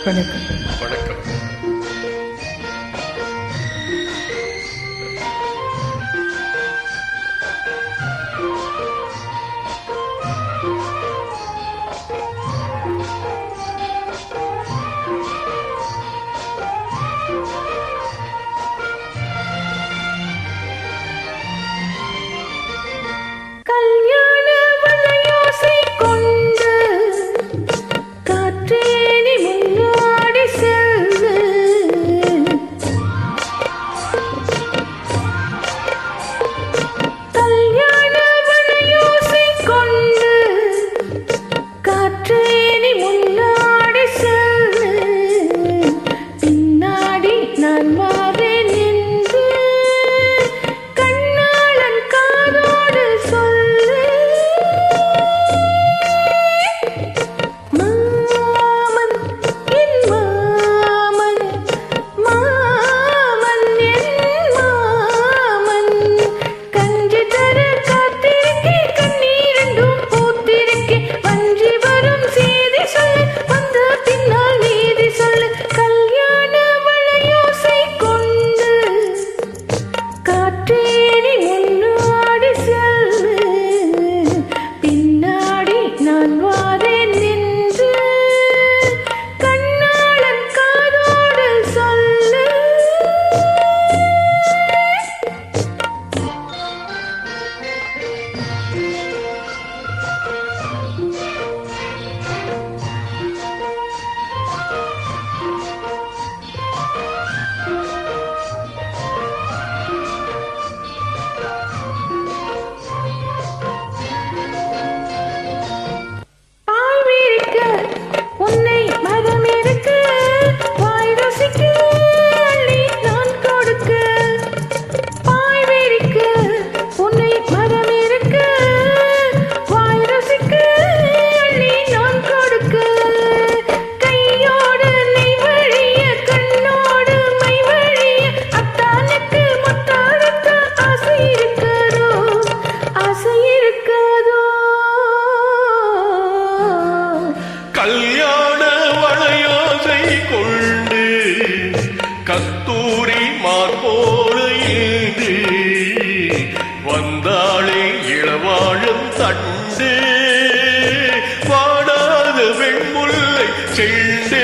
வணக்கம். வணக்கம். கல்யாண வளையோசை கொண்டு கஸ்தூரி மார்போடு ஏந்து வந்தாளே இளவாழும் தண்டு வாடாத வெண்முல்லை செண்டு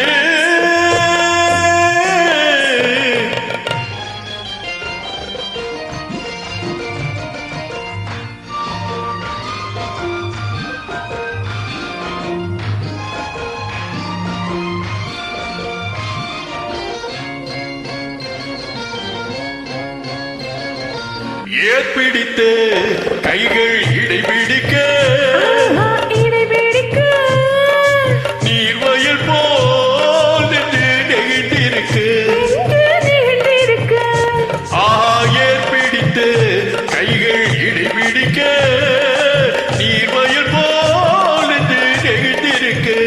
ஏற்பிடித்த கைகள் இடைபிடிக்க நீர்வயல் போல் நெகிழ்ந்திருக்கு ஏற்பிடித்த கைகள் இடைபிடிக்க நீர்வயல் போல் நெகிழ்ந்திருக்கு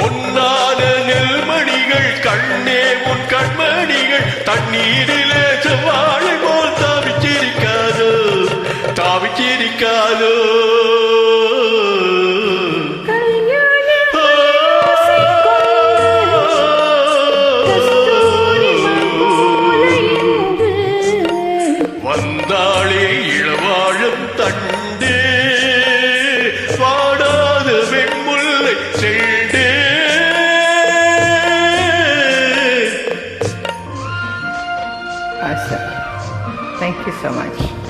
பொன்னான நெல்மணிகள் கண்ணே உன் கண்மணிகள் தண்ணீரிலே செவ்வாழை போல் தாவிச்சிருக்காதோ வந்தாளே இளவாழும் தண்டு வாடாத வெண்முல்லை cent Awesome. Thank you so much.